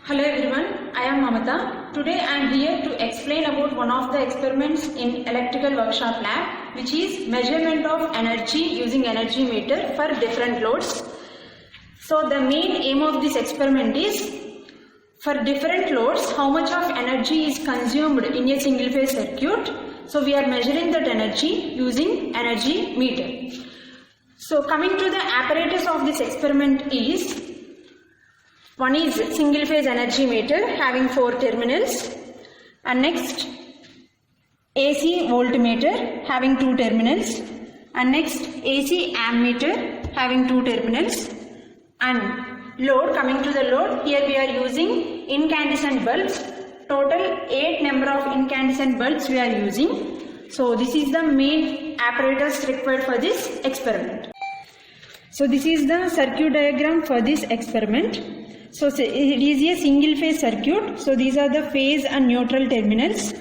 Hello everyone, I am Mamata. Today I am here to explain about one of the experiments in electrical workshop lab, which is measurement of energy using energy meter for different loads. So the main aim of this experiment is for different loads how much of energy is consumed in a single phase circuit. So we are measuring that energy using energy meter. So coming to the apparatus of this experiment is, one is single phase energy meter having 4 terminals, and next AC voltmeter having 2 terminals, and next AC ammeter having 2 terminals, and load. Coming to the load, here we are using incandescent bulbs. Total 8 number of incandescent bulbs we are using. So this is the main apparatus required for this experiment. So this is the circuit diagram for this experiment. So it is a single phase circuit. So these are the phase and neutral terminals.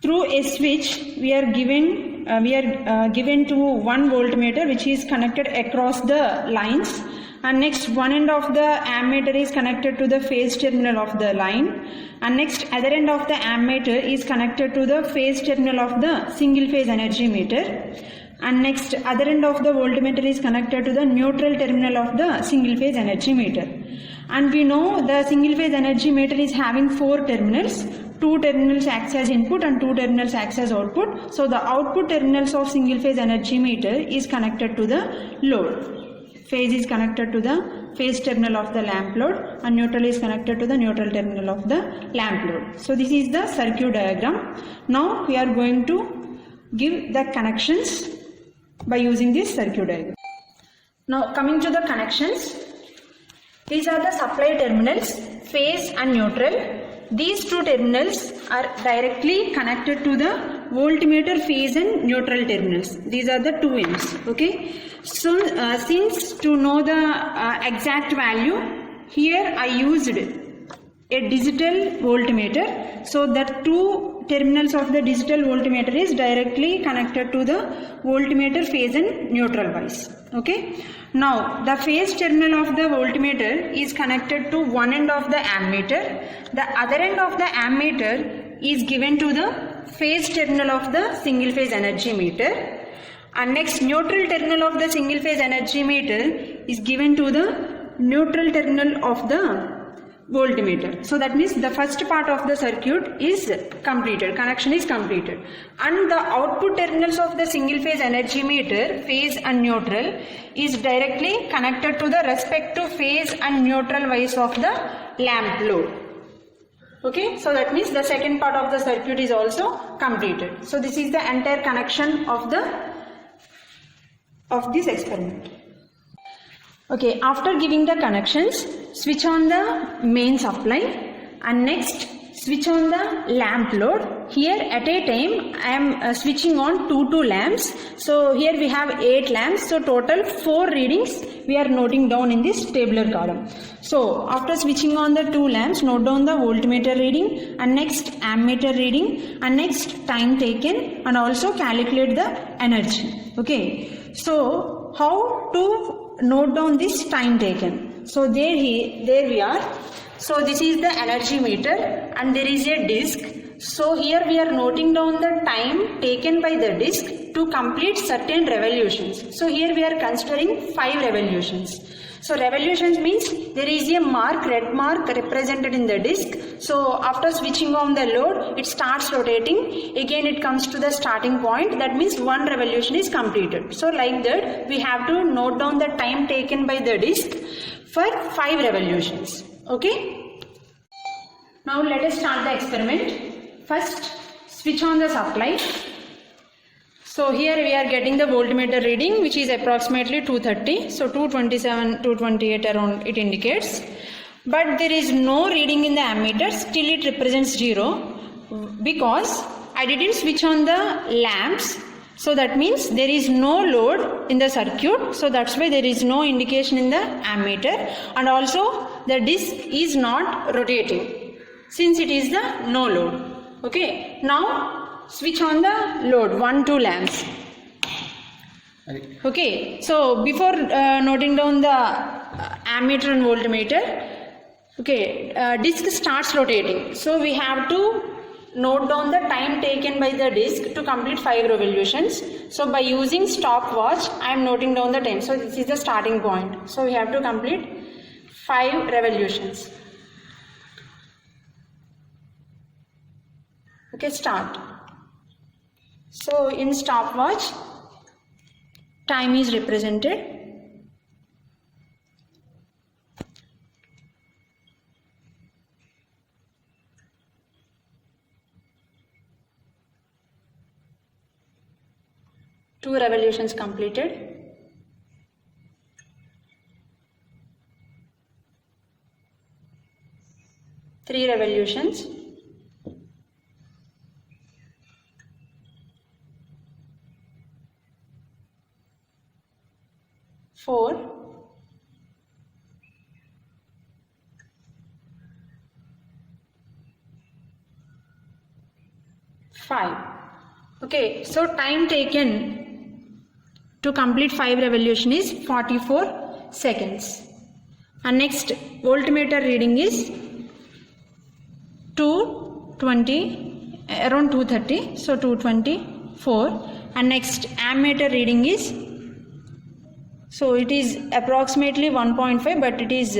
Through a switch we are given to one voltmeter which is connected across the lines, and next one end of the ammeter is connected to the phase terminal of the line, and next other end of the ammeter is connected to the phase terminal of the single phase energy meter, and next other end of the voltmeter is connected to the neutral terminal of the single phase energy meter. And we know the single phase energy meter is having 4 terminals. 2 terminals acts as input and 2 terminals acts as output. So the output terminals of single phase energy meter is connected to the load. Phase is connected to the phase terminal of the lamp load, and neutral is connected to the neutral terminal of the lamp load. So this is the circuit diagram. Now we are going to give the connections by using this circuit diagram. Now coming to the connections, these are the supply terminals, phase and neutral. These 2 terminals are directly connected to the voltmeter phase and neutral terminals. These are the 2 ends. Okay. So since to know the exact value, here I used a digital voltmeter. So the 2 terminals of the digital voltmeter is directly connected to the voltmeter phase and neutral wise. Okay. Now the phase terminal of the voltmeter is connected to one end of the ammeter. The other end of the ammeter is given to the phase terminal of the single phase energy meter, and next neutral terminal of the single phase energy meter is given to the neutral terminal of the voltmeter. So that means the first part of the circuit is completed, connection is completed, and the output terminals of the single phase energy meter, phase and neutral, is directly connected to the respective phase and neutral wise of the lamp load. Okay, so that means the second part of the circuit is also completed. So this is the entire connection of this experiment. Okay, after giving the connections, switch on the main supply, and next switch on the lamp load. Here at a time I am switching on 2 lamps. So here we have 8 lamps. So total 4 readings we are noting down in this tabular column. So after switching on the 2 lamps, note down the voltmeter reading, and next ammeter reading, and next time taken, and also calculate the energy. Okay. So how to note down this time taken? So there we are. So this is the energy meter and there is a disc. So here we are noting down the time taken by the disc to complete certain revolutions. So here we are considering 5 revolutions. So revolutions means there is a mark, red mark represented in the disc. So after switching on the load, it starts rotating. Again it comes to the starting point. That means 1 revolution is completed. So like that we have to note down the time taken by the disc for 5 revolutions. Okay. Now let us start the experiment. First switch on the supply. So here we are getting the voltmeter reading, which is approximately 230. So 227, 228 around it indicates. But there is no reading in the ammeter, still it represents 0 because I didn't switch on the lamps. So that means there is no load in the circuit. So that's why there is no indication in the ammeter, and also the disc is not rotating since it is the no load. Okay. Now switch on the load, 1, 2 lamps. Okay, so before noting down the ammeter and voltmeter, Okay, disk starts rotating. So we have to note down the time taken by the disk to complete 5 revolutions. So by using stopwatch, I am noting down the time. So this is the starting point. So we have to complete 5 revolutions. Okay, start. So in stopwatch, time is represented. Two revolutions completed. Three revolutions. Four. Five. Okay, so time taken to complete 5 revolution is 44 seconds. And next voltmeter reading is 220, around 230, so 224. And next ammeter reading is, so it is approximately 1.5, but it is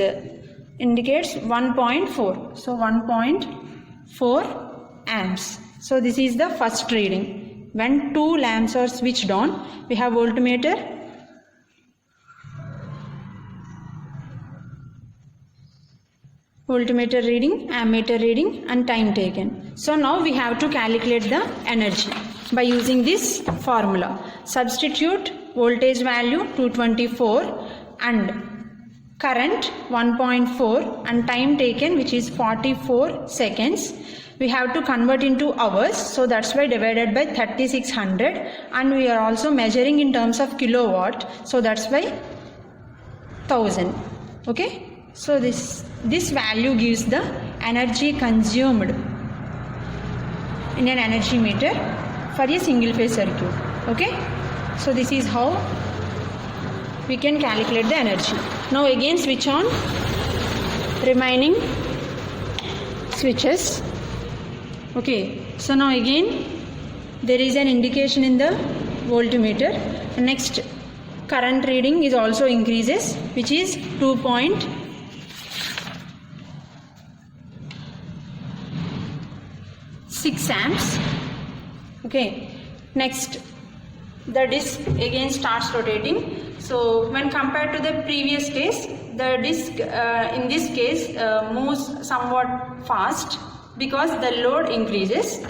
indicates 1.4, so 1.4 amps. So this is the first reading. When 2 lamps are switched on, we have voltmeter, reading, ammeter reading, and time taken. So now we have to calculate the energy by using this formula. Substitute voltage value 224 and current 1.4 and time taken, which is 44 seconds. We have to convert into hours, so that's why divided by 3600, and we are also measuring in terms of kilowatt, so that's why 1000. Okay, so this value gives the energy consumed in an energy meter for a single phase circuit. Okay, so this is how we can calculate the energy. Now again switch on remaining switches. Okay, so now again there is an indication in the voltmeter. Next current reading is also increases, which is 2.6 amps. Okay, next the disk again starts rotating. So when compared to the previous case, the disk in this case moves somewhat fast because the load increases.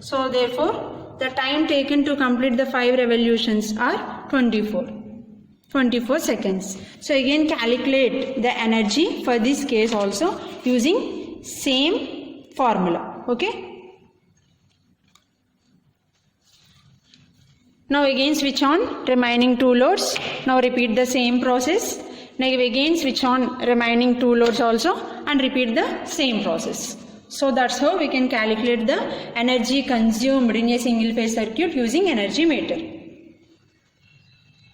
So therefore the time taken to complete the 5 revolutions are 24 seconds. So again calculate the energy for this case also using same formula. Okay, now again switch on remaining 2 loads. Now repeat the same process. Now again switch on remaining 2 loads also and repeat the same process. So that's how we can calculate the energy consumed in a single phase circuit using energy meter.